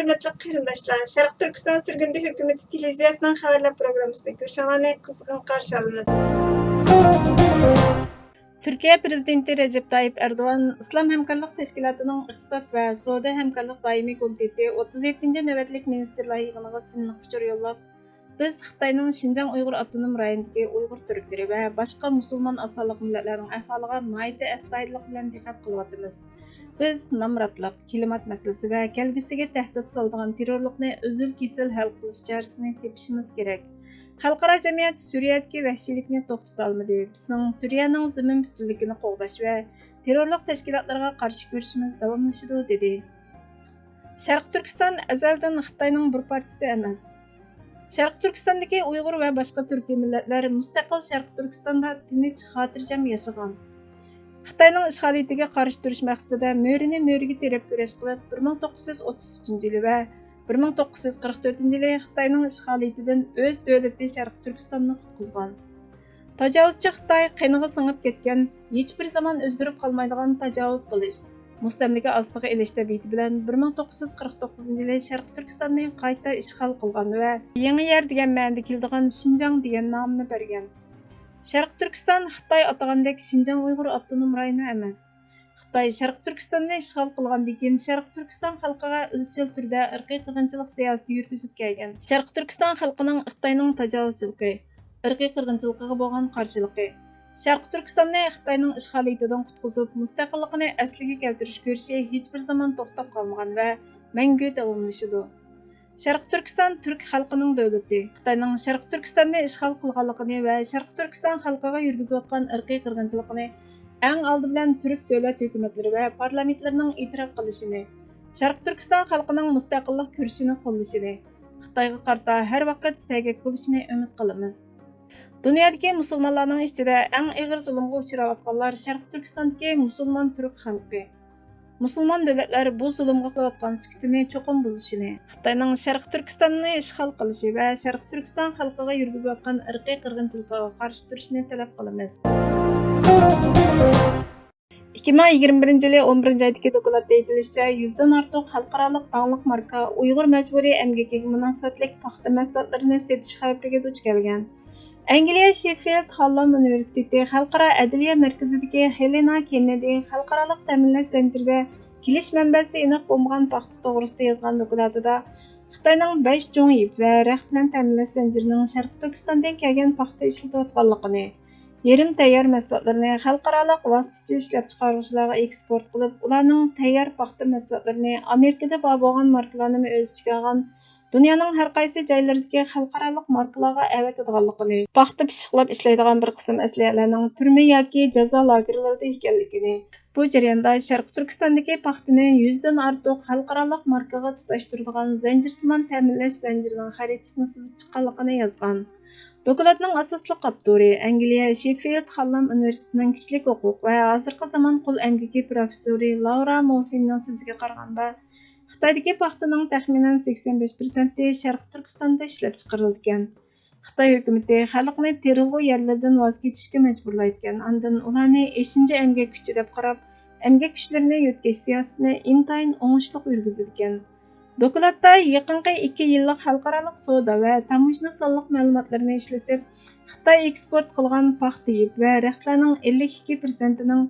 Hörmətli qərindaşlar, Şərq Türkistan sürgündə hökuməti televiziyasının xəbərlər proqramısını görüşənlərni qızğın qarşı alırıq. Türkiye Prezidenti Recep Tayyip Erdoğan, İslam Həmkarlıq Təşkilatının İqtisad və Savdo Həmkarlıq Daimi Komiteti 37-ci növbətlik ministerlər yığınına sinlik uçur yollab, biz Xitayning Şinjan Uyğur Avtonom rayonidagi Uyğur türklari və başqa musulmon asalliq millatlarning ahvoliga nihoyatda astoydillik bilan diqqat qilyapmiz. Biz namratlik, klimat masalasi və kelgusiga tahdid soladigan terrorlikni uzil-kesil hal qilish chorasini tepishimiz kerak. Xalqaro jamiyat Suriyadagi vahshiylikni to'xtata olmadi. Bizning Suriyaning zamin butunligini qo'g'dash va terrorlik tashkilotlarga qarshi kurashimiz davomlashadi dedi. Sharq Turkiston azaldan Xitoyning bir parchasi emas. Sharq Turkistondagi Uyg'ur va boshqa turkiy millatlar mustaqil Sharq Turkistonda tinch, xotirjam yashagan. Xitoyning ishg'oliyatiga qarshi turish maqsadida mo'rini mo'riga terib kurash qilib, 1933-yili va 1944-yili Xitoyning ishg'oliyatidan o'z davlati Sharq Turkistonni qutqizgan. Tajovuzchi Xitoy qiniga singib ketgan, hech bir zaman o'zgarib qolmaydigan tajovuz qilish, mustamlika ostiga elish tabiati bilan 1949-yili Sharq Turkistonni qayta ishg'ol qilgan va yangi yer degan ma'noda keladigan Şinjan degan nomni bergan. Sharq Turkiston Xitoy atagandek Şinjan Uyg'ur avtonom rayoni emas. Xitoy Sharq Turkistonni ishg'ol qilgandan keyin Sharq Turkiston xalqiga izchil turda irqiy qirg'inchilik siyosati yurgizib kelgan. Sharq Turkiston xalqining Xitoyning tajovuzchiligi, irqiy qirg'inchiligiga bo'lgan qarshiligi, Sharq Turkistonni Xitoyning ishg'oliyatidan qutqizib, mustaqilligini asliga keltirish kurashi hech bir zaman to'xtab qolmagan va mangu davomlashadi. Sharq Turkiston Türk xalqining davlati. Xitoyning Sharq Turkistonni ishg'ol qilganligini va Sharq Turkiston xalqiga yurgizayotgan irqiy qirg'inchilikni eng oldi bilan Türk davlat hukumatlari va parlamentlarining e'tirof qilishini, Sharq Turkiston xalqining mustaqillik kurashini qo'llashini, Xitoyga qarata har vaqt sagak bo'lishini umid qilamiz. Dunyodagi musulmonlarning ichida eng og'ir zulmga uchrayotganlar Sharq Turkistondagi musulmon turk xalqi. Musulmon davlatlar bu zulmga qilayotgan sukutini cho'qim buzishini, Xitoyning Sharq Turkistonni ishg'ol qilishi va Sharq Turkiston xalqiga yurgizayotgan irqiy qirg'inchilikqa qarshi turishni talab qilamiz. 2021-yili 11-oydagi dokladda aytilishicha, 100dan ortiq xalqaro dаңlıq marka Uyg'ur majburiy emgakiga munosabatlik paxta mahsulotlarini setish xavfiga duch kelgan. Angliya Sheffield Hallam Universiteti Xalqaro adliya markazidagi Helena Kennedy xalqaro ta'minlash zanjirida kelish manbasi aniq bo'lmagan paxta to'g'risida yozgan dokladida Xitoyning 5 cho'ng ip va raq bilan ta'minlash zanjirining Sharq Turkistondan kelgan paxta ishlatayotganligini, yerim tayyor mahsulotlarni xalqaro vositachi ishlab chiqaruvchilarga eksport qilib, ularning tayyor paxta mahsulotlarini Amerikada bor bo'lgan markalarni o'z ichiga olgan, dunyoning har qaysi joylaridagi xalqaro markalarga avatadiganligini, paxta pishiqlab ishlaydigan bir qism asliyalarning turma yoki jazo lagerlarida ekanligini, bu jarayonda Sharq Turkistondagi paxtani 100dan ortiq xalqaro markaga tutashtiradigan zanjirsimon ta'minlash zanjirining xaritasini sizib chiqqanligini yozgan. Dokladning asosli avtori Angliya Sheffield Hallam Universitetining kishilik huquq va hozirgi zamon qo'l emgaki professori Laura Moffinning so'ziga qaraganda, Xitoydagi paxtaning taxminan 85% Sharq Turkistonda ishlab chiqarilgan. Xitoy hukumati xalqni terg'u yerlardan voz kechishga majburlayotgan, undan ularni 5-chi emgak kuchi deb qarab, emgak kuchlarini yo'tkash siyosatini intayin o'ngishli yurgizilgan. Dokladda yaqinqi 2 yillik xalqaro savdo va tamojna sonliq ma'lumotlarni ishlatib, Xitoy eksport qilgan paxta ip va raqlarning 52%ning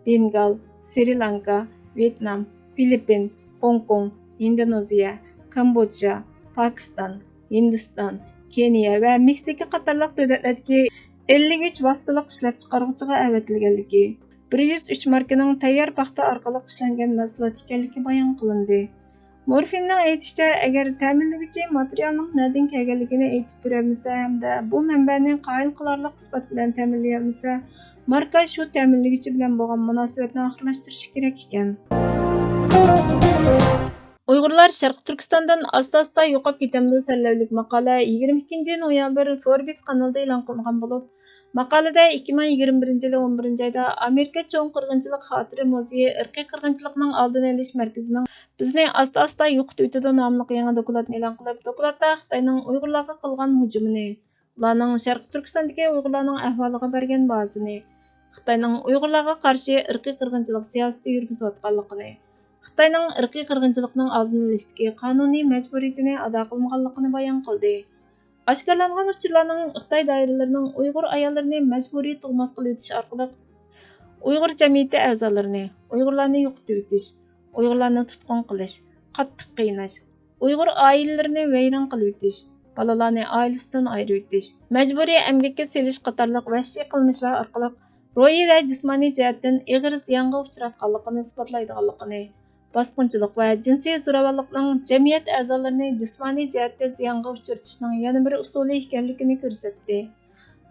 Bengal, Sri Lanka, Vyetnam, Filippin, Hong Kong, Indoneziya, Kambodja, Pokiston, Hindiston, Keniya va Meksika qatorliq davlatlardagi 53 vositalik ishlab chiqaruvchiga avatilganligi, 103 markaning tayyor paxta orqali ishlangan mahsulot ekanligi bayon qilindi. Morfinning aytishicha, agar ta'minlovchi materialning nerdan kelganligini aytib berolmasa hamda bu manbani qoyil qilarlik isbot bilan ta'minlay olmasa, marka shu ta'minlovchi bilan bo'lgan munosabatni oxirlashtirishi kerak ekan. Uyg'urlar Sharq Turkistondan asta-asta yo'qolib ketamdi sanlavlik maqola 22 noyabr Forbes kanalida e'lon qilingan bo'lib, maqolada 2021-yili 11-oyda Amerika cho'ng qirg'inchilik xotira muzeyi irqiy qirg'inchilikning oldini olish markazining bizni asta-asta yo'qotib o'tadi nomli yangi dokladni e'lon qilib, dokladda Xitoyning Uyg'urlarga qilgan hujumini, ularning Sharq Turkistondagi Uyg'urlarning ahvoliga bergan bahosini, Xitoyning Uyg'urlarga qarshi irqiy qirg'inchilik siyosati yurgizayotganligini, Xitoyning irqiy qirg'inchilikning oldini olishdagi qonuniy majburiyatini ado qilmaganligini bayon qildi. Oshkorlangan uchurlarning Xitoy doiralarining Uyg'ur ayollarini majburiy tug'mas qilib orqali Uyg'ur jamiyati a'zolarini, Uyg'urlarni yo'qotib o'tish, Uyg'urlarni tutqun qilish, qattiq qiynash, Uyg'ur oilalarini vayron qilib o'tish, bolalarni oilasidan ayirib o'tish, majburiy emgakka selish qatorliq vahshiy qilmishlar orqali ro'yi va jismoniy jihatdan ig'ir ziyonga uchratganligini isbotlaydiganligini, bosqinchilik va jinsiy zo'ravonlikning jamiyat a'zolarini jismoniy jihatda ziyonga uchratishning yana bir usuli ekanligini ko'rsatdi.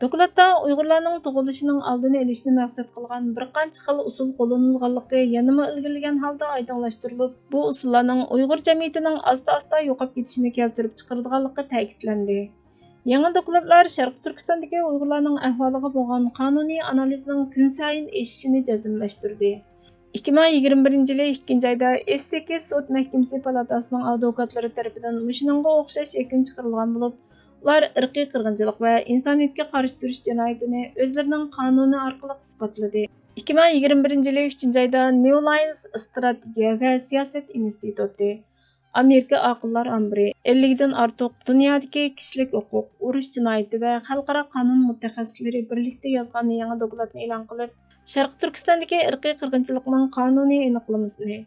Dokladda Uyg'urlarning tug'ilishining oldini olishni maqsad qilgan bir qancha xil usul qo'llanilganligi yanama ilgirlagan holda oydinlashtirilib, bu usullarning Uyg'ur jamiyatining asta-asta yo'qolib ketishini keltirib chiqaradiganligi ta'kidlandi. Yangi dokladlar Sharq Turkistondagi Uyg'urlarning ahvoliga bo'lgan qonuniy analizning kun sayin o'sishini jazmlashtirdi. 2021 yili 2 oyda STK sud mahkamasi palatasining advokatlari tomonidan mushuningga o'xshash yakun chiqarilgan bo'lib, ular irqiy qirg'inchilik va insoniyatga qarshi turish jinoyatini o'zlarining qonuni orqali isbotladi. 2021 yili 3 oyda New Lines strategiya va siyosat instituti, Amerika aqllar ambiri, 50 dan ortiq dunyodagi kishilik huquq, urush jinoyati va xalqaro qonun mutaxassislari birlikda yozgan yangi dokladni e'lon qilib, Sharq Turkistondagi irqiy qirg'inchilikning qonuniy aniqlamasini,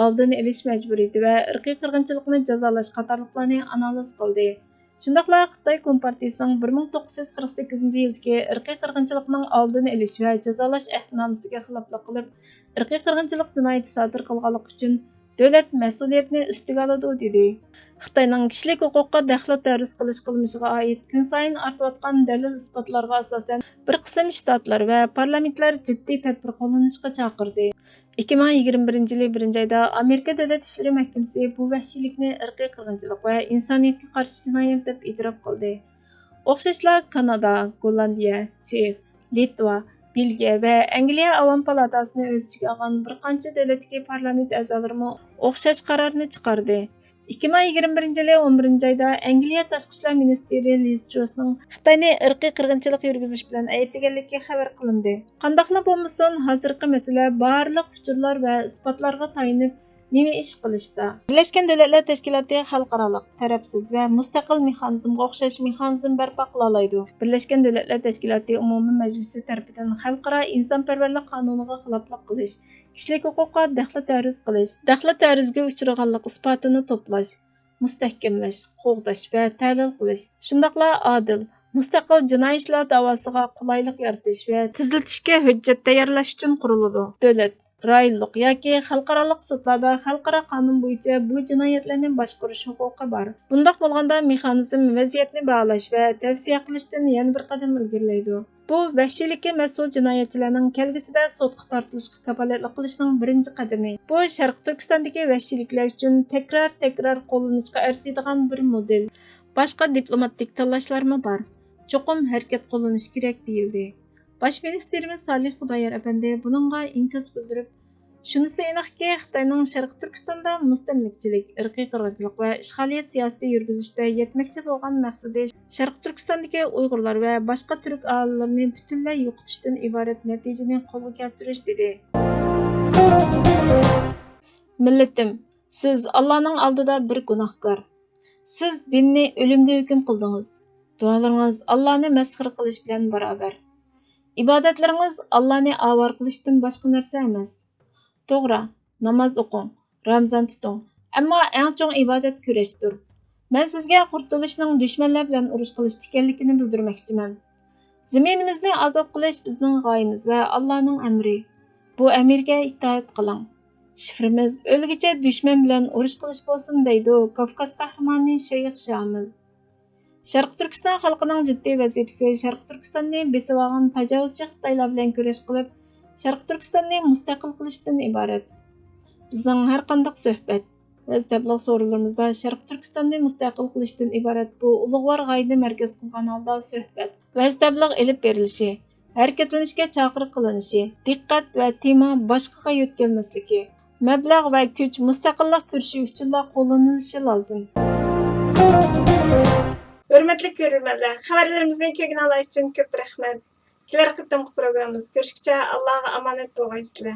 oldini olish majburiyati va irqiy qirg'inchilikni jazolash qatorliqlarni analiz qildi. Shundaqla Xitoy Kompartiyasining 1948 yildagi irqiy qirg'inchilikning oldini olish va jazolash ahdnomasiga xiloflik qilib, irqiy qirg'inchilik jinoyati sodir qilganlik uchun davlat mas'uliyatni ustiga oladi dedi. Xitoyning kishilik huquqqa daxli taruz qilish qilmishiga oid kun sayin ortayotgan dalil isbotlarga asosan bir qism shtatlar va parlamentlar jiddiy tadbir qo'llanishga chaqirdi. 2021 yili 1 oyda Amerika Davlat ishlari mahkamasi bu vahshiylikni irqiy qirg'inchilik va insoniyatga qarshi jinoyat deb e'tirof qildi. O'xshashlar Kanada, Gollandiya, Chex, Litva, Belgiya va Angliya Avom palatasini o'z ichiga olgan bir qancha davlatdagi parlament a'zolari o'xshash qarorni chiqardi. 2021 yili 11 oyda Angliya tashqi ishlar ministri Liz Trussning Xitoyni irqiy qirg'inchilik yurgizish bilan ayblaganligi xabar qilindi. Qandaqla bo'lmasin, hozirgi masala barliq uchurlar va isbotlarga tayanib nima ish qilishda. Birlashgan Davlatlar Tashkiloti xalqaroliq, tarafsiz va mustaqil mexanizmga o'xshash mexanizm barpo qila oladi. Birlashgan Davlatlar Tashkiloti Umumiy Majlisi tomonidan xalqaro insonparvarlik qonuniga xiloflik qilish, kishilik huquqqa daxli taruz qilish, daxli taruzga uchraganlik isbotini to'plash, mustahkamlash, qo'g'dash va tahlil qilish, shundaqla odil, mustaqil jinoiy ishlar davosiga qulaylik yaratish va tezlatishga hujjat tayyorlash uchun quriladi. Davlat rayonlik yoki xalqaro sudlarda xalqaro qonun bo'yicha bu jinoyatlarni boshqarish huquqi bor. Bundaq bo'lganda mexanizm vaziyatni baholash va tavsiya qilishdan yana bir qadam ilgarilaydi. Bu vahshiylikka mas'ul jinoyatchilarning kelgusida sudga tortilishga kafolatlik qilishning birinchi qadami. Bu Sharq Turkistondagi vahshiyliklar uchun takror qo'llanishga arziydigan bir model. Boshqa diplomatik tanlashlarmi bor? Cho'qim harakat qo'llanish kerak deyildi. Baş ministerimiz Salih Xudoyor apandi buningga inkas bildirib, shunisi aniqki, Xitoyning Sharq Turkistonda mustamlikchilik, irqiy qirg'inchilik va ishg'oliyat siyosati yurgizishda yetmoqchi bo'lgan maqsadi Sharq Turkistondagi Uyg'urlar va boshqa turk oilalarini butunlay yo'qotishdan iborat natijani qo'lga keltirish dedi. Millatim, siz Allohning oldida bir gunohkor. Siz dinni o'limga hukm qildingiz. Duolaringiz Allohni masxara qilish bilan barobar. İbadetleriniz Allah'ını avar qilishdan boshqa narsa emas. To'g'ri, namoz o'qing, Ramazon tuting. Ammo eng chong ibodat kurashdir. Men sizga qurtulishning dushmanlar bilan urush qilish ekanligini bildirmoqchiman. Zaminimizni ozod qilish bizning g'oyamiz va Allohning amri. Bu amirga itoat qiling. Shifrimiz o'lgicha dushman bilan urush qilish bo'lsin deydi Kavkaz qahramoni Shayx Shamil. Sharq Turkiston xalqining jiddiy vazifasi Sharq Turkistonni besib olgan tajovuzchi Xitoylar bilan kurash qilib, Sharq Turkistonni mustaqil qilishdan iborat. Bizning har qanday suhbat va tabligh so'rovlarimizda Sharq Turkistonni mustaqil qilishdan iborat bu ulug'vor g'oyani markaz qilgan holda suhbat va tabligh elib berilishi, harakatlanishga chaqiriq qilinishi, diqqat va tema boshqaga yo'tkalmasligi, mablag' va kuch mustaqillik kurishi uchun qo'llanilishi lozim. Hürmetli görürmenler, xabarlarimizni kögün alay üçün köp rahmet. Kelar qıtımqı programımız görüşkice Allah'a emanet boğaysızlar.